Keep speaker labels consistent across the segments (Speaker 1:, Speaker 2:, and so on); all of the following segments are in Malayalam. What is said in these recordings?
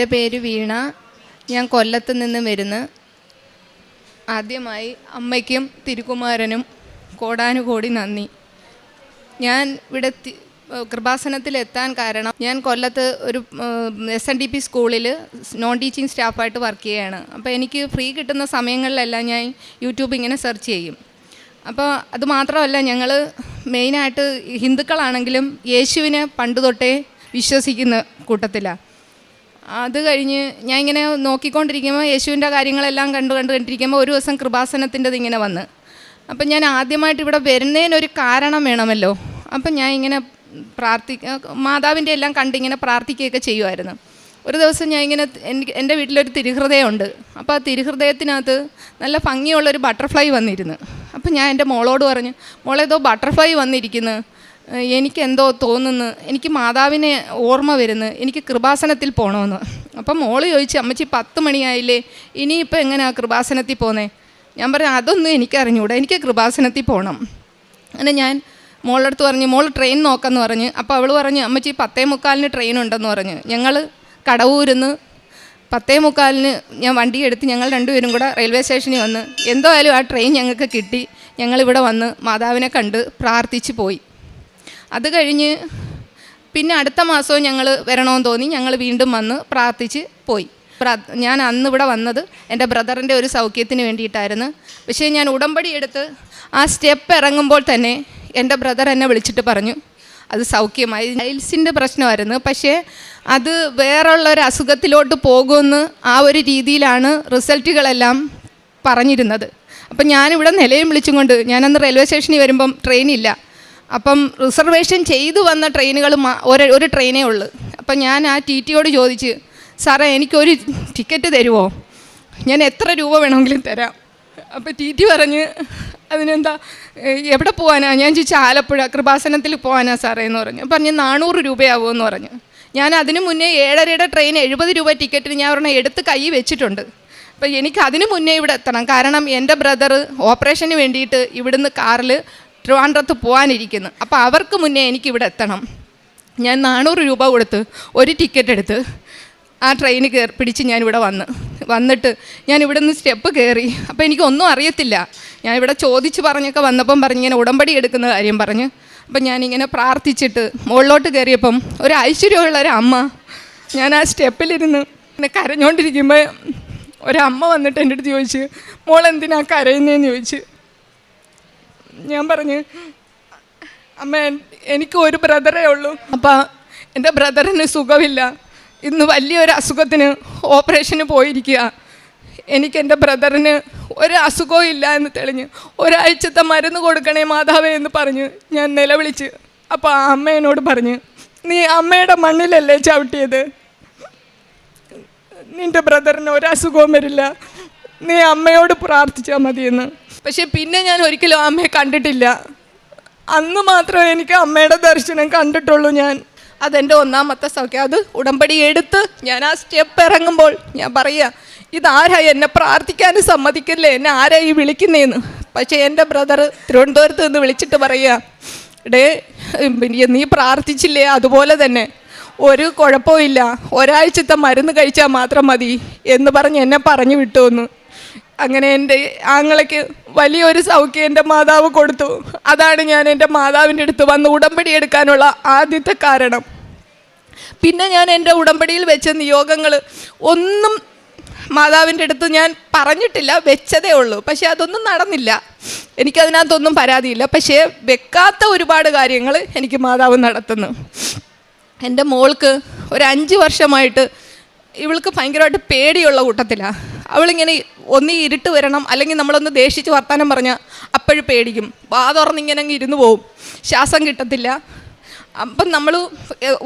Speaker 1: എൻ്റെ പേര് വീണ. ഞാൻ കൊല്ലത്ത് നിന്ന് വരുന്നു. ആദ്യമായി അമ്മയ്ക്കും തിരുക്കുമാരനും കോടാനുകോടി നന്ദി. ഞാൻ ഇവിടെ കൃപാസനത്തിലെത്താൻ കാരണം, ഞാൻ കൊല്ലത്ത് ഒരു SNDP സ്കൂളിൽ നോൺ ടീച്ചിങ് സ്റ്റാഫായിട്ട് വർക്ക് ചെയ്യുകയാണ്. അപ്പോൾ എനിക്ക് ഫ്രീ കിട്ടുന്ന സമയങ്ങളിലെല്ലാം ഞാൻ യൂട്യൂബ് ഇങ്ങനെ സെർച്ച് ചെയ്യും. അപ്പോൾ അത് മാത്രമല്ല, ഞങ്ങൾ മെയിനായിട്ട് ഹിന്ദുക്കളാണെങ്കിലും യേശുവിനെ പണ്ട് തൊട്ടേ വിശ്വസിക്കുന്ന കൂട്ടത്തിലാണ്. അത് കഴിഞ്ഞ് ഞാൻ ഇങ്ങനെ നോക്കിക്കൊണ്ടിരിക്കുമ്പോൾ യേശുവിൻ്റെ കാര്യങ്ങളെല്ലാം കണ്ടിരിക്കുമ്പോൾ ഒരു ദിവസം കൃപാസനത്തിൻ്റെത് ഇങ്ങനെ വന്ന്, അപ്പം ഞാൻ ആദ്യമായിട്ട് ഇവിടെ വരുന്നതിനൊരു കാരണം വേണമല്ലോ. അപ്പം ഞാൻ ഇങ്ങനെ മാതാവിൻ്റെ എല്ലാം കണ്ടിങ്ങനെ പ്രാർത്ഥിക്കുകയൊക്കെ ചെയ്യുമായിരുന്നു. ഒരു ദിവസം ഞാൻ ഇങ്ങനെ എൻ്റെ വീട്ടിലൊരു തിരുഹൃദയമുണ്ട്. അപ്പോൾ ആ തിരുഹൃദയത്തിനകത്ത് നല്ല ഭംഗിയുള്ളൊരു ബട്ടർഫ്ലൈ വന്നിരുന്നു. അപ്പം ഞാൻ എൻ്റെ മോളോട് പറഞ്ഞു, മോളേതോ ബട്ടർഫ്ലൈ വന്നിരിക്കുന്നു, എനിക്കെന്തോ തോന്നുന്നു, എനിക്ക് മാതാവിനെ ഓർമ്മ വരുന്നു, എനിക്ക് കൃപാസനത്തിൽ പോകണമെന്ന്. അപ്പം മോള് ചോദിച്ചു, അമ്മച്ചി 10 മണിയായില്ലേ, ഇനിയിപ്പോൾ എങ്ങനെയാണ് കൃപാസനത്തിൽ പോകുന്നത്? ഞാൻ പറഞ്ഞു, അതൊന്നും എനിക്കറിഞ്ഞൂടാ, എനിക്ക് കൃപാസനത്തിൽ പോകണം. അങ്ങനെ ഞാൻ മോളുടെ അടുത്ത് പറഞ്ഞു, മോൾ ട്രെയിൻ നോക്കാമെന്ന് പറഞ്ഞ്. അപ്പോൾ അവൾ പറഞ്ഞു, അമ്മച്ചി 10:45 ട്രെയിൻ ഉണ്ടെന്ന് പറഞ്ഞു. ഞങ്ങൾ കടവൂരിന്ന് 10:45 ഞാൻ വണ്ടിയെടുത്ത് ഞങ്ങൾ രണ്ടുപേരും കൂടെ റെയിൽവേ സ്റ്റേഷനിൽ വന്ന്, എന്തായാലും ആ ട്രെയിൻ ഞങ്ങൾക്ക് കിട്ടി. ഞങ്ങളിവിടെ വന്ന് മാതാവിനെ കണ്ട് പ്രാർത്ഥിച്ച് പോയി. അത് കഴിഞ്ഞ് പിന്നെ അടുത്ത മാസവും ഞങ്ങൾ വരണമെന്ന് തോന്നി. ഞങ്ങൾ വീണ്ടും വന്ന് പ്രാർത്ഥിച്ച് പോയി. ഞാൻ അന്ന് ഇവിടെ വന്നത് എൻ്റെ ബ്രദറിൻ്റെ ഒരു സൗഖ്യത്തിന് വേണ്ടിയിട്ടായിരുന്നു. പക്ഷേ ഞാൻ ഉടമ്പടി എടുത്ത് ആ സ്റ്റെപ്പ് ഇറങ്ങുമ്പോൾ തന്നെ എൻ്റെ ബ്രദർ എന്നെ വിളിച്ചിട്ട് പറഞ്ഞു, അത് സൗഖ്യമായി. ടൈൽസിൻ്റെ പ്രശ്നമായിരുന്നു, പക്ഷേ അത് വേറുള്ളൊരു അസുഖത്തിലോട്ട് പോകുമെന്ന് ആ ഒരു രീതിയിലാണ് റിസൾട്ടുകളെല്ലാം പറഞ്ഞിരുന്നത്. അപ്പം ഞാനിവിടെ നിലയും വിളിച്ചും കൊണ്ട്, ഞാനന്ന് റെയിൽവേ സ്റ്റേഷനിൽ വരുമ്പം ട്രെയിനില്ല. അപ്പം റിസർവേഷൻ ചെയ്തു വന്ന ട്രെയിനുകൾ ഒരു ട്രെയിനേ ഉള്ളൂ. അപ്പം ഞാൻ ആ TTയോട് ചോദിച്ച്, സാറേ എനിക്കൊരു ടിക്കറ്റ് തരുമോ? ഞാൻ എത്ര രൂപ വേണമെങ്കിലും തരാം. അപ്പോൾ TT പറഞ്ഞ്, അതിനെന്താ, എവിടെ പോകാനാ? ഞാൻ ചോദിച്ചു, ആലപ്പുഴ കൃപാസനത്തിൽ പോകാനാ സാറേ എന്ന് പറഞ്ഞു. പറഞ്ഞ് 400 രൂപയാവുമെന്ന് പറഞ്ഞു. ഞാൻ അതിന് മുന്നേ 7:30 ട്രെയിൻ 70 രൂപ ടിക്കറ്റിന് ഞാൻ ഒരെണ്ണം എടുത്ത് കൈ വെച്ചിട്ടുണ്ട്. അപ്പോൾ എനിക്ക് അതിന് മുന്നേ ഇവിടെ എത്തണം. കാരണം എൻ്റെ ബ്രദർ ഓപ്പറേഷന് വേണ്ടിയിട്ട് ഇവിടുന്ന് കാറിൽ ട്രിവാൻഡ്രത്ത് പോകാനിരിക്കുന്നു. അപ്പോൾ അവർക്ക് മുന്നേ എനിക്കിവിടെ എത്തണം. ഞാൻ 400 രൂപ കൊടുത്ത് ഒരു ടിക്കറ്റ് എടുത്ത് ആ ട്രെയിന് പിടിച്ച് ഞാനിവിടെ വന്നിട്ട് ഞാൻ ഇവിടെ നിന്ന് സ്റ്റെപ്പ് കയറി. അപ്പോൾ എനിക്കൊന്നും അറിയത്തില്ല. ഞാൻ ഇവിടെ ചോദിച്ച് പറഞ്ഞൊക്കെ വന്നപ്പം പറഞ്ഞ് ഇങ്ങനെ ഉടമ്പടി എടുക്കുന്ന കാര്യം പറഞ്ഞ്. അപ്പം ഞാനിങ്ങനെ പ്രാർത്ഥിച്ചിട്ട് മുകളിലോട്ട് കയറിയപ്പം ഒരു ഐശ്വര്യമുള്ളൊരു അമ്മ, ഞാൻ ആ സ്റ്റെപ്പിലിരുന്ന് ഇങ്ങനെ കരഞ്ഞുകൊണ്ടിരിക്കുമ്പോൾ ഒരമ്മ വന്നിട്ട് എൻ്റെ അടുത്ത് ചോദിച്ച്, മോളെന്തിനാ കരയുന്നതെന്ന് ചോദിച്ച്. ഞാൻ പറഞ്ഞ്, അമ്മ എനിക്ക് ഒരു ബ്രദറേ ഉള്ളൂ. അപ്പം എൻ്റെ ബ്രദറിന് സുഖമില്ല, ഇന്ന് വലിയൊരു അസുഖത്തിന് ഓപ്പറേഷന് പോയിരിക്കുക. എനിക്കെൻ്റെ ബ്രദറിന് ഒരു അസുഖവും ഇല്ല എന്ന് തെളിഞ്ഞ്, ഒരാഴ്ചത്തെ മരുന്ന് കൊടുക്കണേ മാതാവേ എന്ന് പറഞ്ഞ് ഞാൻ നിലവിളിച്ച്. അപ്പോൾ ആ അമ്മ എന്നോട് പറഞ്ഞ്, നീ അമ്മയുടെ മണ്ണിലല്ലേ ചവിട്ടിയത്, നിൻ്റെ ബ്രദറിന് ഒരസുഖവും വരില്ല, നീ അമ്മയോട് പ്രാർത്ഥിച്ചാൽ മതിയെന്ന്. പക്ഷെ പിന്നെ ഞാൻ ഒരിക്കലും അമ്മയെ കണ്ടിട്ടില്ല. അന്ന് മാത്രമേ എനിക്ക് അമ്മയുടെ ദർശനം കണ്ടിട്ടുള്ളൂ. അതെൻ്റെ ഒന്നാമത്തെ സൗഖ്യം. അത് ഉടമ്പടി എടുത്ത് ഞാൻ ആ സ്റ്റെപ്പ് ഇറങ്ങുമ്പോൾ ഞാൻ പറയുക, ഇതാരാ എന്നെ പ്രാർത്ഥിക്കാനും സമ്മതിക്കില്ലേ, എന്നെ ആരാ ഈ വിളിക്കുന്നതെന്ന്. പക്ഷേ എൻ്റെ ബ്രദർ തിരുവനന്തപുരത്ത് നിന്ന് വിളിച്ചിട്ട് പറയുക, ഡേ നീ പ്രാർത്ഥിച്ചില്ലേ, അതുപോലെ തന്നെ ഒരു കുഴപ്പമില്ല, ഒരാഴ്ചത്തെ മരുന്ന് കഴിച്ചാൽ മാത്രം മതി എന്ന് പറഞ്ഞ് എന്നെ പറഞ്ഞു വിട്ടുവന്നു. അങ്ങനെ എൻ്റെ ആങ്ങളയ്ക്ക് വലിയൊരു സൗഖ്യം എൻ്റെ മാതാവ് കൊടുത്തു. അതാണ് ഞാൻ എൻ്റെ മാതാവിൻ്റെ അടുത്ത് വന്ന് ഉടമ്പടി എടുക്കാനുള്ള ആദ്യത്തെ കാരണം. പിന്നെ ഞാൻ എൻ്റെ ഉടമ്പടിയിൽ വെച്ച നിയോഗങ്ങൾ ഒന്നും മാതാവിൻ്റെ അടുത്ത് ഞാൻ പറഞ്ഞിട്ടില്ല, വെച്ചതേ ഉള്ളൂ. പക്ഷേ അതൊന്നും നടന്നില്ല. എനിക്കതിനകത്തൊന്നും പരാതിയില്ല. പക്ഷേ വെക്കാത്ത ഒരുപാട് കാര്യങ്ങൾ എനിക്ക് മാതാവ് നടത്തുന്നു. എൻ്റെ മോൾക്ക് ഒരു 5 വർഷമായിട്ട് ഇവൾക്ക് ഭയങ്കരമായിട്ട് പേടിയുള്ള കൂട്ടത്തിലാണ്. അവളിങ്ങനെ ഒന്നീ ഇരുട്ട് വരണം, അല്ലെങ്കിൽ നമ്മളൊന്ന് ദേഷിച്ച് വർത്താനം പറഞ്ഞാൽ അപ്പോഴും പേടിക്കും. വാ തുറന്നിങ്ങനെ ഇരുന്ന് പോവും, ശ്വാസം കിട്ടത്തില്ല. അപ്പം നമ്മൾ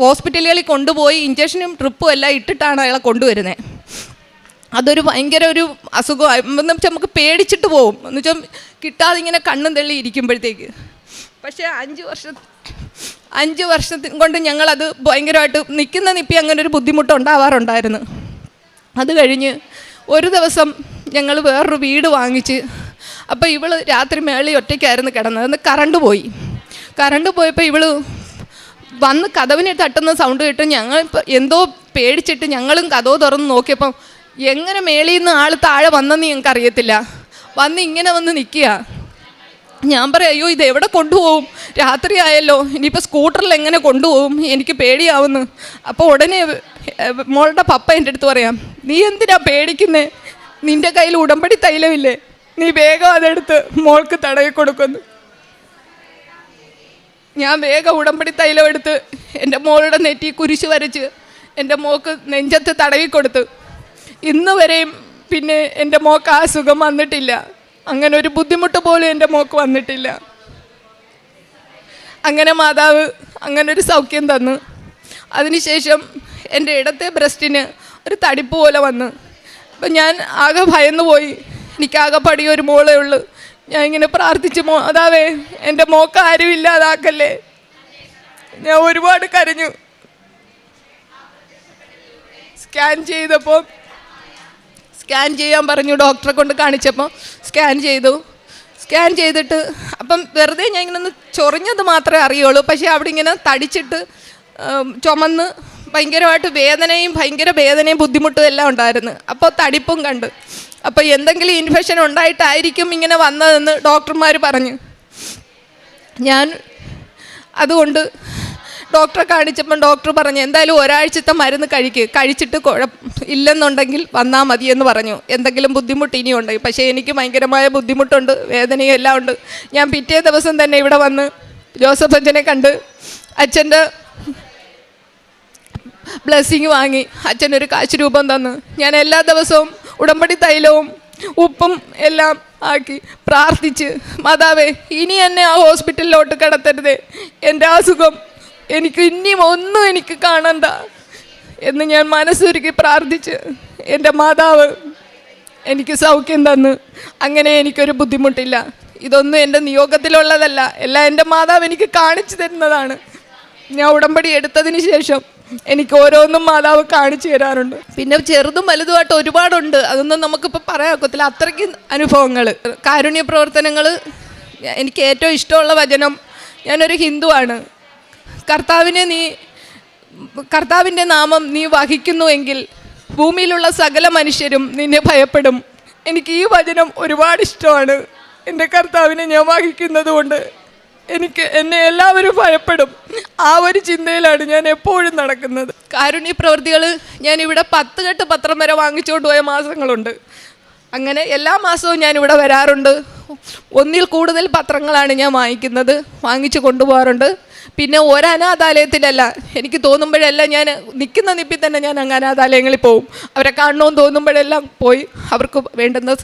Speaker 1: ഹോസ്പിറ്റലുകളിൽ കൊണ്ടുപോയി ഇഞ്ചക്ഷനും ട്രിപ്പും എല്ലാം ഇട്ടിട്ടാണ് അയാളെ കൊണ്ടുവരുന്നത്. അതൊരു ഭയങ്കര ഒരു അസുഖം എന്ന് വെച്ചാൽ നമുക്ക് പേടിച്ചിട്ട് പോവും. എന്ന് വെച്ചാൽ കിട്ടാതെ ഇങ്ങനെ കണ്ണും തള്ളി ഇരിക്കുമ്പോഴത്തേക്ക്. പക്ഷേ 5 വർഷത്തിൽ കൊണ്ട് ഞങ്ങളത് ഭയങ്കരമായിട്ട് നിൽപ്പി അങ്ങനെ ഒരു ബുദ്ധിമുട്ടുണ്ടാവാറുണ്ടായിരുന്നു. അത് കഴിഞ്ഞ് ഒരു ദിവസം ഞങ്ങൾ വേറൊരു വീട് വാങ്ങിച്ച്. അപ്പോൾ ഇവൾ രാത്രി മേളിൽ ഒറ്റയ്ക്കായിരുന്നു കിടന്നത്. അന്ന് കറണ്ട് പോയപ്പോൾ ഇവൾ വന്ന് കതവിനെ തട്ടുന്ന സൗണ്ട് കേട്ട് ഞങ്ങൾ എന്തോ പേടിച്ചിട്ട് ഞങ്ങളും കതവ് തുറന്ന് നോക്കിയപ്പം എങ്ങനെ മേളിൽ നിന്ന് ആൾ താഴെ വന്നെന്ന് ഞങ്ങൾക്ക് അറിയത്തില്ല. വന്ന് ഇങ്ങനെ വന്ന് നിൽക്കുക. ഞാൻ പറയാം, അയ്യോ ഇത് എവിടെ കൊണ്ടുപോകും, രാത്രി ആയല്ലോ, ഇനിയിപ്പോൾ സ്കൂട്ടറിൽ എങ്ങനെ കൊണ്ടുപോകും, എനിക്ക് പേടിയാവുന്നു. അപ്പോൾ ഉടനെ മോളുടെ പപ്പ എൻ്റെ അടുത്ത് പറയാം, നീ എന്തിനാ പേടിക്കുന്നേ, നിൻ്റെ കയ്യിൽ ഉടമ്പടി തൈലമില്ലേ, നീ വേഗം അതെടുത്ത് മോൾക്ക് തടവി കൊടുക്കുന്നു. ഞാൻ വേഗം ഉടമ്പടി തൈലം എടുത്ത് എൻ്റെ മോളുടെ നെറ്റി കുരിശ് വരച്ച് എൻ്റെ മോൾക്ക് നെഞ്ചത്ത് തടവി കൊടുത്തു. ഇന്ന് വരെയും പിന്നെ എൻ്റെ മോൾക്ക് ആ സുഖം വന്നിട്ടില്ല. അങ്ങനെ ഒരു ബുദ്ധിമുട്ട് പോലും എൻ്റെ മോൾക്ക് വന്നിട്ടില്ല. അങ്ങനെ മാതാവ് അങ്ങനെ ഒരു സൗഖ്യം തന്നു. അതിനുശേഷം എൻ്റെ ഇടത്തെ ബ്രസ്റ്റിന് ഒരു തടിപ്പ് പോലെ വന്നു. അപ്പം ഞാൻ ആകെ ഭയന്നു പോയി. എനിക്കാകെ പടിയൊരു മോളേ ഉള്ളൂ. ഞാൻ ഇങ്ങനെ പ്രാർത്ഥിച്ചു, മാതാവേ എൻ്റെ മോൾക്ക് ആരും ഇല്ലാതാക്കല്ലേ. ഞാൻ ഒരുപാട് കരഞ്ഞു. സ്കാൻ ചെയ്തപ്പോൾ സ്കാൻ ചെയ്യാൻ പറഞ്ഞു, ഡോക്ടറെ കൊണ്ട് കാണിച്ചപ്പോൾ സ്കാൻ ചെയ്തു. സ്കാൻ ചെയ്തിട്ട് അപ്പം വെറുതെ ഞാൻ ഇങ്ങനെ ഒന്ന് ചൊറിഞ്ഞത് മാത്രമേ അറിയുള്ളൂ. പക്ഷേ അവിടെ ഇങ്ങനെ തടിച്ചിട്ട് ചുമന്ന് ഭയങ്കരമായിട്ട് ഭയങ്കര വേദനയും ബുദ്ധിമുട്ടും എല്ലാം ഉണ്ടായിരുന്നു. അപ്പോൾ തടിപ്പും കണ്ട്. അപ്പോൾ എന്തെങ്കിലും ഇൻഫെക്ഷൻ ഉണ്ടായിട്ടായിരിക്കും ഇങ്ങനെ വന്നതെന്ന് ഡോക്ടർമാർ പറഞ്ഞു. ഞാൻ അതുകൊണ്ട് ഡോക്ടറെ കാണിച്ചപ്പം ഡോക്ടർ പറഞ്ഞു, എന്തായാലും ഒരാഴ്ചത്തെ മരുന്ന് കഴിച്ചിട്ട് ഇല്ലെന്നുണ്ടെങ്കിൽ വന്നാൽ മതിയെന്ന് പറഞ്ഞു. എന്തെങ്കിലും ബുദ്ധിമുട്ട് ഇനിയും ഉണ്ട്. പക്ഷേ എനിക്ക് ഭയങ്കരമായ ബുദ്ധിമുട്ടുണ്ട്, വേദനയും എല്ലാം ഉണ്ട്. ഞാൻ പിറ്റേ ദിവസം തന്നെ ഇവിടെ വന്ന് ജോസഫ് അച്ഛനെ കണ്ട് അച്ഛൻ്റെ ബ്ലെസ്സിങ് വാങ്ങി. അച്ഛനൊരു കാശ് രൂപം തന്നു. ഞാൻ എല്ലാ ദിവസവും ഉടമ്പടി തൈലവും ഉപ്പും എല്ലാം ആക്കി പ്രാർത്ഥിച്ച്, മാതാവേ ഇനി എന്നെ ആ ഹോസ്പിറ്റലിലോട്ട് കിടത്തരുതേ, എൻ്റെ അസുഖം എനിക്ക് ഇനിയും ഒന്നും എനിക്ക് കാണണ്ട എന്ന് ഞാൻ മനസ്സൊരുക്കി പ്രാർത്ഥിച്ച് എൻ്റെ മാതാവ് എനിക്ക് സൗഖ്യം തന്നു. അങ്ങനെ എനിക്കൊരു ബുദ്ധിമുട്ടില്ല. ഇതൊന്നും എൻ്റെ നിയോഗത്തിലുള്ളതല്ല, എല്ലാം എൻ്റെ മാതാവ് എനിക്ക് കാണിച്ചു തരുന്നതാണ്. ഞാൻ ഉടമ്പടി എടുത്തതിന് ശേഷം എനിക്ക് ഓരോന്നും മാതാവ് കാണിച്ചു തരാറുണ്ട്. പിന്നെ ചെറുതും വലുതുമായിട്ട് ഒരുപാടുണ്ട്, അതൊന്നും നമുക്കിപ്പോൾ പറയാൻ ഒക്കത്തില്ല, അത്രയ്ക്ക് അനുഭവങ്ങൾ. കാരുണ്യ പ്രവർത്തനങ്ങൾ എനിക്ക് ഏറ്റവും ഇഷ്ടമുള്ള വചനം, ഞാനൊരു ഹിന്ദുവാണ്. കർത്താവിൻ്റെ നാമം നീ വഹിക്കുന്നുവെങ്കിൽ ഭൂമിയിലുള്ള സകല മനുഷ്യരും നിന്നെ ഭയപ്പെടും. എനിക്ക് ഈ വചനം ഒരുപാട് ഇഷ്ടമാണ്. എൻ്റെ കർത്താവിനെ ഞാൻ വഹിക്കുന്നത് കൊണ്ട് എന്നെ എല്ലാവരും ഭയപ്പെടും. ആ ഒരു ചിന്തയിലാണ് ഞാൻ എപ്പോഴും നടക്കുന്നത്. കാരുണ്യ പ്രവൃത്തികൾ ഞാനിവിടെ 10 കെട്ട് പത്രം വരെ വാങ്ങിച്ചുകൊണ്ട് പോയ മാസങ്ങളുണ്ട്. അങ്ങനെ എല്ലാ മാസവും ഞാനിവിടെ വരാറുണ്ട്. 1-ൽ കൂടുതൽ പത്രങ്ങളാണ് ഞാൻ വാങ്ങിച്ചു കൊണ്ടുപോകാറുണ്ട്. പിന്നെ ഒരനാഥാലയത്തിലല്ല, എനിക്ക് തോന്നുമ്പോഴെല്ലാം ഞാൻ നിൽക്കുന്ന നിപ്പിൽ തന്നെ ഞാൻ അങ്ങ് അനാഥാലയങ്ങളിൽ പോവും. അവരെ കാണണമെന്ന് തോന്നുമ്പോഴെല്ലാം പോയി അവർക്ക് വേണ്ടുന്ന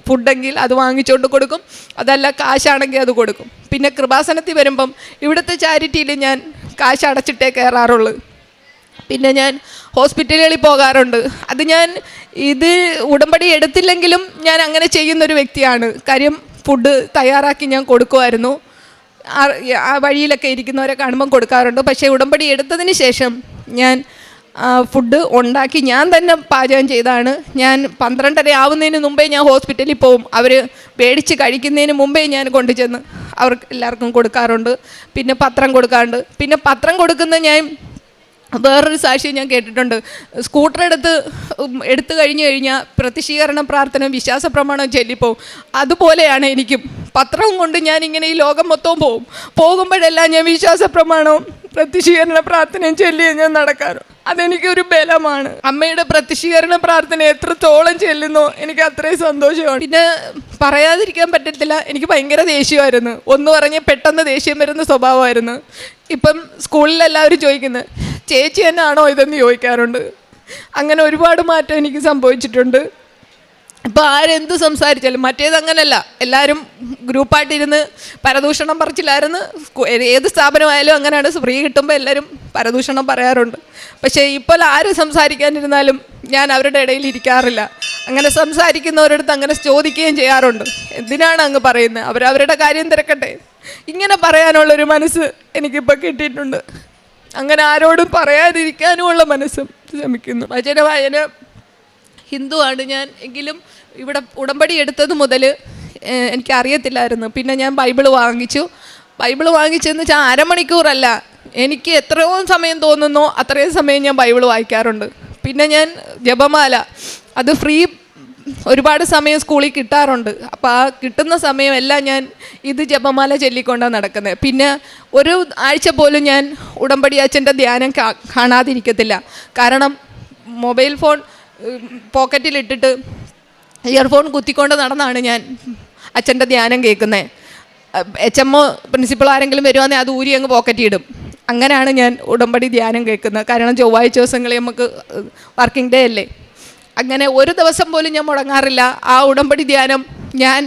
Speaker 1: ഫുഡെങ്കിൽ അത് വാങ്ങിച്ചുകൊണ്ട് കൊടുക്കും, അതല്ല കാശാണെങ്കിൽ അത് കൊടുക്കും. പിന്നെ കൃപാസനത്തിൽ വരുമ്പം ഇവിടുത്തെ ചാരിറ്റിയിൽ ഞാൻ കാശ് അടച്ചിട്ടേ കയറാറുള്ളൂ. പിന്നെ ഞാൻ ഹോസ്പിറ്റലുകളിൽ പോകാറുണ്ട്. അത് ഞാൻ ഉടമ്പടി എടുത്തില്ലെങ്കിലും ഞാൻ അങ്ങനെ ചെയ്യുന്നൊരു വ്യക്തിയാണ്. കാര്യം ഫുഡ് തയ്യാറാക്കി ഞാൻ കൊടുക്കുമായിരുന്നു. ആ വഴിയിലൊക്കെ ഇരിക്കുന്നവരെ കാണുമ്പം കൊടുക്കാറുണ്ട്. പക്ഷേ ഉടമ്പടി എടുത്തതിന് ശേഷം ഞാൻ ഫുഡ് ഉണ്ടാക്കി ഞാൻ തന്നെ പാചകം ചെയ്താണ്. ഞാൻ 12:30 ആവുന്നതിന് മുമ്പേ ഞാൻ ഹോസ്പിറ്റലിൽ പോവും. അവർ മേടിച്ച് കഴിക്കുന്നതിന് മുമ്പേ ഞാൻ കൊണ്ടുചെന്ന് അവർക്ക് എല്ലാവർക്കും കൊടുക്കാറുണ്ട്. പിന്നെ പത്രം കൊടുക്കാറുണ്ട്. പിന്നെ പത്രം കൊടുക്കുന്നത് ഞാൻ വേറൊരു സാക്ഷ്യം ഞാൻ കേട്ടിട്ടുണ്ട്. സ്കൂട്ടർ എടുത്തു കഴിഞ്ഞാൽ പ്രതിഷീകരണ പ്രാർത്ഥന വിശ്വാസ പ്രമാണം ചൊല്ലിപ്പോവും. അതുപോലെയാണ് എനിക്കും. പത്രവും കൊണ്ട് ഞാനിങ്ങനെ ഈ ലോകം മൊത്തവും പോകുമ്പോഴെല്ലാം ഞാൻ വിശ്വാസ പ്രമാണവും പ്രതിഷീകരണ പ്രാർത്ഥനയും ചൊല്ലിയേ ഞാൻ നടക്കാറ്. അതെനിക്കൊരു ബലമാണ്. അമ്മയുടെ പ്രതിഷീകരണ പ്രാർത്ഥന എത്രത്തോളം ചെല്ലുന്നോ എനിക്ക് അത്രയും സന്തോഷമാണ്. പിന്നെ പറയാതിരിക്കാൻ പറ്റത്തില്ല, എനിക്ക് ഭയങ്കര ദേഷ്യമായിരുന്നു. ഒന്ന് പറഞ്ഞ് പെട്ടെന്ന് ദേഷ്യം വരുന്ന സ്വഭാവമായിരുന്നു. ഇപ്പം സ്കൂളിലെല്ലാവരും ചോദിക്കുന്നത് ചേച്ചി തന്നെയാണോ ഇതെന്ന് ചോദിക്കാറുണ്ട്. അങ്ങനെ ഒരുപാട് മാറ്റം എനിക്ക് സംഭവിച്ചിട്ടുണ്ട്. ഇപ്പോൾ ആരെന്ത് സംസാരിച്ചാലും, മറ്റേതങ്ങനല്ല, എല്ലാവരും ഗ്രൂപ്പായിട്ടിരുന്ന് പരദൂഷണം പറച്ചിലായിരുന്നു. ഏത് സ്ഥാപനമായാലും അങ്ങനെയാണ്, ഫ്രീ കിട്ടുമ്പോൾ എല്ലാവരും പരദൂഷണം പറയാറുണ്ട്. പക്ഷേ ഇപ്പോൾ ആര് സംസാരിക്കാനിരുന്നാലും ഞാൻ അവരുടെ ഇടയിൽ ഇരിക്കാറില്ല. അങ്ങനെ സംസാരിക്കുന്നവരടുത്ത് അങ്ങനെ ചോദിക്കുകയും ചെയ്യാറുണ്ട്, എന്തിനാണ് അങ്ങ് പറയുന്നത്, അവരവരുടെ കാര്യം തിരക്കട്ടെ. ഇങ്ങനെ പറയാനുള്ളൊരു മനസ്സ് എനിക്കിപ്പോൾ കിട്ടിയിട്ടുണ്ട്. അങ്ങനെ ആരോടും പറയാതിരിക്കാനുമുള്ള മനസ്സും ശ്രമിക്കുന്നു. വായന ഹിന്ദുവാണ് ഞാൻ. എങ്കിലും ഇവിടെ ഉടമ്പടി എടുത്തത് മുതൽ എനിക്കറിയത്തില്ലായിരുന്നു. പിന്നെ ഞാൻ ബൈബിള് വാങ്ങിച്ചെന്ന് വെച്ചാൽ 1/2 മണിക്കൂറല്ല, എനിക്ക് എത്രയോ സമയം തോന്നുന്നോ അത്രയും സമയം ഞാൻ ബൈബിൾ വായിക്കാറുണ്ട്. പിന്നെ ഞാൻ ജപമാല, അത് ഫ്രീ ഒരുപാട് സമയം സ്കൂളിൽ കിട്ടാറുണ്ട്. അപ്പോൾ ആ കിട്ടുന്ന സമയമെല്ലാം ഞാൻ ഇത് ജപമാല ചൊല്ലിക്കൊണ്ടാണ് നടക്കുന്നത്. പിന്നെ ഒരു ആഴ്ച പോലും ഞാൻ ഉടമ്പടി അച്ഛൻ്റെ ധ്യാനം കാണാതിരിക്കത്തില്ല. കാരണം മൊബൈൽ ഫോൺ പോക്കറ്റിലിട്ടിട്ട് ഇയർഫോൺ കുത്തിക്കൊണ്ട് നടന്നാണ് ഞാൻ അച്ഛൻ്റെ ധ്യാനം കേൾക്കുന്നത്. HMO പ്രിൻസിപ്പൾ ആരെങ്കിലും വരുവാണെങ്കിൽ അത് ഊരി അങ്ങ് പോക്കറ്റിടും. അങ്ങനെയാണ് ഞാൻ ഉടമ്പടി ധ്യാനം കേൾക്കുന്നത്. കാരണം ചൊവ്വാഴ്ച ദിവസങ്ങളിൽ നമുക്ക് വർക്കിംഗ് ഡേ അല്ലേ. അങ്ങനെ ഒരു ദിവസം പോലും ഞാൻ മുടങ്ങാറില്ല. ആ ഉടമ്പടി ധ്യാനം ഞാൻ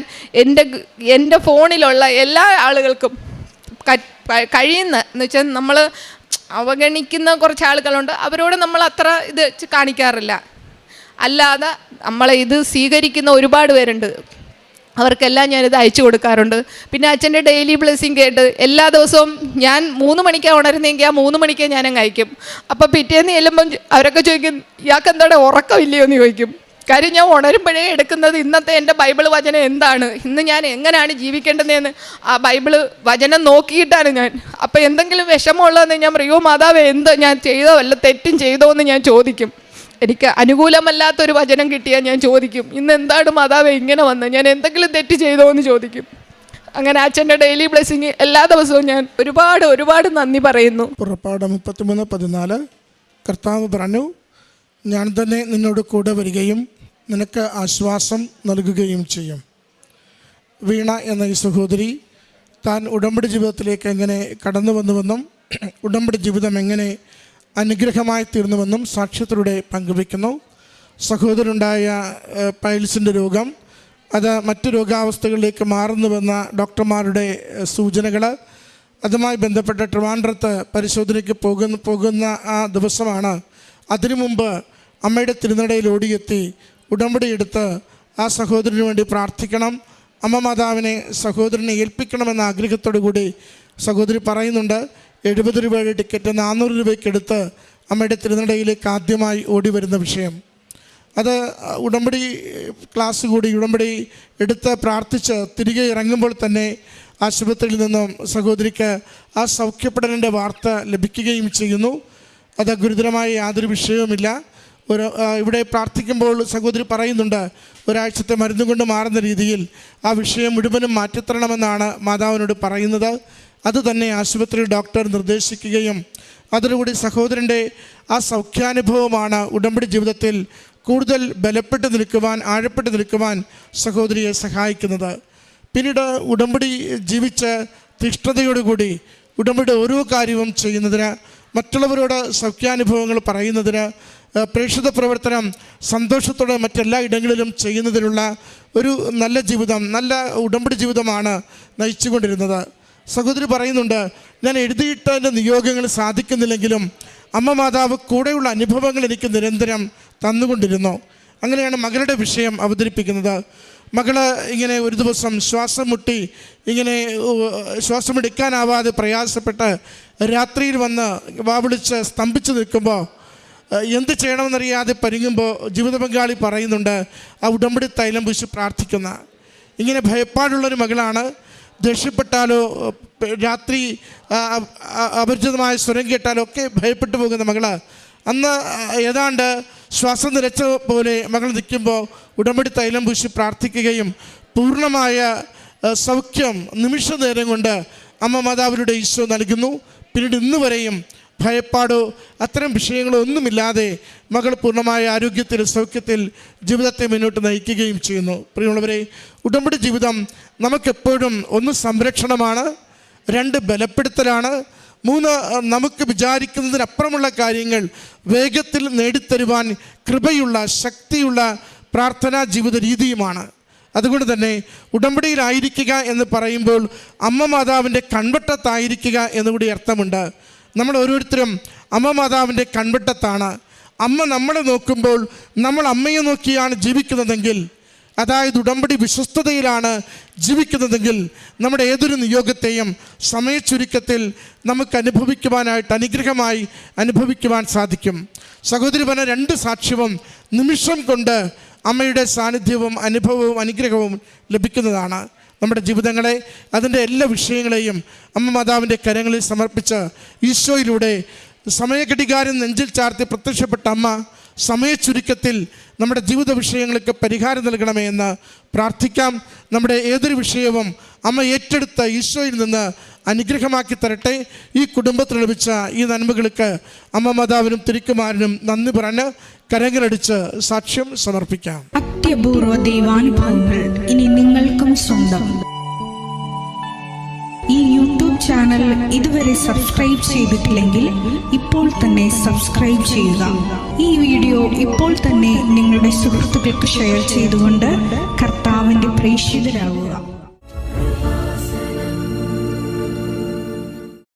Speaker 1: എൻ്റെ ഫോണിലുള്ള എല്ലാ ആളുകൾക്കും കഴിയുന്ന എന്ന് വെച്ചാൽ നമ്മൾ അവഗണിക്കുന്ന കുറച്ച് ആളുകളുണ്ട്, അവരോട് നമ്മൾ അത്ര ഇത് കാണിക്കാറില്ല. അല്ലാതെ നമ്മളെ ഇത് സ്വീകരിക്കുന്ന ഒരുപാട് പേരുണ്ട്, അവർക്കെല്ലാം ഞാനിത് അയച്ചു കൊടുക്കാറുണ്ട്. പിന്നെ അച്ഛൻ്റെ ഡെയിലി ബ്ലെസ്സിങ് കേട്ട് എല്ലാ ദിവസവും ഞാൻ 3 മണിക്കാണ് ഉണരുന്നതെങ്കിൽ ആ 3 മണിക്ക് ഞാനങ്ങ് അയക്കും. അപ്പോൾ പിറ്റേന്ന് ചെല്ലുമ്പം അവരൊക്കെ ചോദിക്കും, ഇയാൾക്ക് എന്താണ് ഉറക്കമില്ലയോ എന്ന് ചോദിക്കും. കാര്യം ഞാൻ ഉണരുമ്പോഴേ എടുക്കുന്നത് ഇന്നത്തെ എൻ്റെ ബൈബിൾ വചനം എന്താണ്, ഇന്ന് ഞാൻ എങ്ങനെയാണ് ജീവിക്കേണ്ടതെന്ന് ആ ബൈബിള് വചനം നോക്കിയിട്ടാണ് ഞാൻ. അപ്പോൾ എന്തെങ്കിലും വിഷമമുള്ളതെന്ന് ഞാൻ പറയോ മാതാവേ എന്ത് ഞാൻ ചെയ്തോ വല്ല തെറ്റും ചെയ്തോ എന്ന് ഞാൻ ചോദിക്കും. എനിക്ക് അനുകൂലമല്ലാത്തൊരു വചനം കിട്ടിയാൽ ഞാൻ ചോദിക്കും, ഇന്ന് എന്താണ് മാതാവേ ഇങ്ങനെ വന്ന്, ഞാൻ എന്തെങ്കിലും തെറ്റ് ചെയ്തോ എന്ന് ചോദിക്കും. അങ്ങനെ അച്ഛൻ്റെ ഡെയിലി ബ്ലെസ്സിങ് എല്ലാ ദിവസവും ഞാൻ ഒരുപാട് നന്ദി പറയുന്നു.
Speaker 2: പുറപ്പാട് 33:14 കർത്താവ് പറഞ്ഞു, ഞാൻ തന്നെ നിന്നോട് കൂടെ വരികയും നിനക്ക് ആശ്വാസം നൽകുകയും ചെയ്യും. വീണ എന്ന ഈ സഹോദരി താൻ ഉടമ്പടി ജീവിതത്തിലേക്ക് എങ്ങനെ കടന്നു വന്നുവെന്നും ഉടമ്പടി ജീവിതം എങ്ങനെ അനുഗ്രഹമായി തീർന്നുവെന്നും സാക്ഷ്യത്തിലൂടെ പങ്കുവയ്ക്കുന്നു. സഹോദരനുണ്ടായ പൈൽസിൻ്റെ രോഗം അത് മറ്റു രോഗാവസ്ഥകളിലേക്ക് മാറുന്നുവെന്ന ഡോക്ടർമാരുടെ സൂചനകൾ, അതുമായി ബന്ധപ്പെട്ട ട്രിവാൻഡ്രത്ത് പരിശോധനയ്ക്ക് പോകുന്ന ആ ദിവസമാണ്. അതിനു മുമ്പ് അമ്മയുടെ തിരുനടയിൽ ഓടിയെത്തി ഉടമ്പടി എടുത്ത് ആ സഹോദരന് വേണ്ടി പ്രാർത്ഥിക്കണം, അമ്മ മാതാവിനെ സഹോദരനെ ഏൽപ്പിക്കണമെന്ന ആഗ്രഹത്തോടു കൂടി സഹോദരി പറയുന്നുണ്ട്. 70 രൂപയുടെ ടിക്കറ്റ് 400 രൂപയ്ക്ക് എടുത്ത് അമ്മയുടെ തിരുനടയിലേക്ക് ആദ്യമായി ഓടി വരുന്ന വിഷയം. അത് ഉടമ്പടി ക്ലാസ് കൂടി ഉടമ്പടി എടുത്ത് പ്രാർത്ഥിച്ച് തിരികെ ഇറങ്ങുമ്പോൾ തന്നെ ആശുപത്രിയിൽ നിന്നും സഹോദരിക്ക് ആ സൗഖ്യപ്പെടലിൻ്റെ വാർത്ത ലഭിക്കുകയും ചെയ്യുന്നു. അത് ഗുരുതരമായ യാതൊരു വിഷയവുമില്ല. ഇവിടെ പ്രാർത്ഥിക്കുമ്പോൾ സഹോദരി പറയുന്നുണ്ട്, ഒരാഴ്ചത്തെ മരുന്നും കൊണ്ട് മാറുന്ന രീതിയിൽ ആ വിഷയം മുഴുവനും മാറ്റിത്തരണമെന്നാണ് മാതാവിനോട് പറയുന്നത്. അതുതന്നെ ആശുപത്രിയിൽ ഡോക്ടർ നിർദ്ദേശിക്കുകയും അതിലൂടെ സഹോദരൻ്റെ ആ സൗഖ്യാനുഭവമാണ് ഉടമ്പടി ജീവിതത്തിൽ കൂടുതൽ ബലപ്പെട്ട് നിൽക്കുവാൻ, ആഴപ്പെട്ട് നിൽക്കുവാൻ സഹോദരിയെ സഹായിക്കുന്നത്. പിന്നീട് ഉടമ്പടി ജീവിച്ച് തീഷ്ണതയോടുകൂടി ഉടമ്പടിയുടെ ഓരോ കാര്യവും ചെയ്യുന്നതിന്, മറ്റുള്ളവരോട് സൗഖ്യാനുഭവങ്ങൾ പറയുന്നതിന്, പ്രേക്ഷിത പ്രവർത്തനം സന്തോഷത്തോടെ മറ്റെല്ലാ ഇടങ്ങളിലും ചെയ്യുന്നതിനുള്ള ഒരു നല്ല ജീവിതം, നല്ല ഉടമ്പടി ജീവിതമാണ് നയിച്ചുകൊണ്ടിരുന്നത്. സഹോദരി പറയുന്നുണ്ട്, ഞാൻ എഴുതിയിട്ട എൻ്റെ നിയോഗങ്ങൾ സാധിക്കുന്നില്ലെങ്കിലും അമ്മ മാതാവ് കൂടെയുള്ള അനുഭവങ്ങൾ എനിക്ക് നിരന്തരം തന്നുകൊണ്ടിരുന്നു. അങ്ങനെയാണ് മകളുടെ വിഷയം അവതരിപ്പിക്കുന്നത്. മകള് ഇങ്ങനെ ഒരു ദിവസം ശ്വാസം മുട്ടി ഇങ്ങനെ ശ്വാസമെടുക്കാനാവാതെ പ്രയാസപ്പെട്ട് രാത്രിയിൽ വന്ന് വാവിളിച്ച് സ്തംഭിച്ച് നിൽക്കുമ്പോൾ എന്ത് ചെയ്യണമെന്നറിയാതെ പരിങ്ങുമ്പോൾ ജീവിത പങ്കാളി പറയുന്നുണ്ട്, ആ ഉടമ്പടി തൈലം പൂശി പ്രാർത്ഥിക്കുന്ന. ഇങ്ങനെ ഭയപ്പാടുള്ളൊരു മകളാണ്. ദേഷ്യപ്പെട്ടാലോ രാത്രി അപരിചിതമായ സ്വരം കേട്ടാലോ ഒക്കെ ഭയപ്പെട്ടു പോകുന്ന മകള്. അന്ന് ഏതാണ്ട് ശ്വാസം നിലച്ച പോലെ മകൾ നിൽക്കുമ്പോൾ ഉടമ്പടി തൈലം പൂശി പ്രാർത്ഥിക്കുകയും പൂർണ്ണമായ സൗഖ്യം നിമിഷ നേരം കൊണ്ട് അമ്മ മാതാവിലൂടെ ഈശോ നൽകുന്നു. പിന്നീട് ഇന്ന് വരെയും ഭയപ്പാടോ അത്തരം വിഷയങ്ങളോ ഒന്നുമില്ലാതെ മകൾ പൂർണ്ണമായ ആരോഗ്യത്തിൽ, സൗഖ്യത്തിൽ ജീവിതത്തെ മുന്നോട്ട് നയിക്കുകയും ചെയ്യുന്നു. പ്രിയമുള്ളവരെ, ഉടമ്പടി ജീവിതം നമുക്കെപ്പോഴും 1 സംരക്ഷണമാണ്, 2 ബലപ്പെടുത്തലാണ്, 3 നമുക്ക് വിചാരിക്കുന്നതിനപ്പുറമുള്ള കാര്യങ്ങൾ വേഗത്തിൽ നേടിത്തരുവാൻ കൃപയുള്ള, ശക്തിയുള്ള പ്രാർത്ഥനാ ജീവിത രീതിയുമാണ്. അതുകൊണ്ട് തന്നെ ഉടമ്പടിയിലായിരിക്കുക എന്ന് പറയുമ്പോൾ അമ്മ മാതാവിൻ്റെ കൺവട്ടത്തായിരിക്കുക എന്നുകൂടി അർത്ഥമുണ്ട്. നമ്മൾ ഓരോരുത്തരും അമ്മ മാതാവിൻ്റെ കൺവട്ടത്താണ്. അമ്മ നമ്മളെ നോക്കുമ്പോൾ നമ്മൾ അമ്മയെ നോക്കിയാണ് ജീവിക്കുന്നതെങ്കിൽ, അതായത് ഉടമ്പടി വിശ്വസ്തതയിലാണ് ജീവിക്കുന്നതെങ്കിൽ നമ്മുടെ ഏതൊരു നിയോഗത്തെയും സമയച്ചുരുക്കത്തിൽ നമുക്ക് അനുഭവിക്കുവാനായിട്ട്, അനുഗ്രഹമായി അനുഭവിക്കുവാൻ സാധിക്കും. സഹോദരി പറഞ്ഞ 2 സാക്ഷ്യവും നിമിഷം കൊണ്ട് അമ്മയുടെ സാന്നിധ്യവും അനുഭവവും അനുഗ്രഹവും ലഭിക്കുന്നതാണ്. നമ്മുടെ ജീവിതങ്ങളെ, അതിൻ്റെ എല്ലാ വിഷയങ്ങളെയും അമ്മ മാതാവിൻ്റെ കരങ്ങളിൽ സമർപ്പിച്ച് ഈശോയിലൂടെ സമയഘടികാരം നെഞ്ചിൽ ചാർത്തി പ്രത്യക്ഷപ്പെട്ട അമ്മ സമയച്ചുരുക്കത്തിൽ നമ്മുടെ ജീവിത വിഷയങ്ങൾക്ക് പരിഹാരം നൽകണമേ എന്ന് പ്രാർത്ഥിക്കാം. നമ്മുടെ ഏതൊരു വിഷയവും അമ്മ ഏറ്റെടുത്ത് ഈശോയിൽ നിന്ന് അനുഗ്രഹമാക്കി തരട്ടെ. ഈ കുടുംബത്തിൽ ലഭിച്ച ഈ നന്മകൾക്ക് അമ്മ മാതാവിനും തിരുക്കുമാരനും നന്ദി പറഞ്ഞ് കരങ്ങളടിച്ച് സാക്ഷ്യം സമർപ്പിക്കാം.
Speaker 3: അത്യപൂർവ ദൈവാനുഭവങ്ങൾ ഇനി നിങ്ങൾക്കും സ്വന്തം. ഈ യൂട്യൂബ് ചാനൽ ഇതുവരെ സബ്സ്ക്രൈബ് ചെയ്തിട്ടില്ലെങ്കിൽ ഇപ്പോൾ തന്നെ സബ്സ്ക്രൈബ് ചെയ്യുക. ഈ വീഡിയോ ഇപ്പോൾ തന്നെ നിങ്ങളുടെ സുഹൃത്തുക്കൾക്ക് ഷെയർ ചെയ്തുകൊണ്ട് കർത്താവിൻ്റെ പ്രേക്ഷിതരാകുക.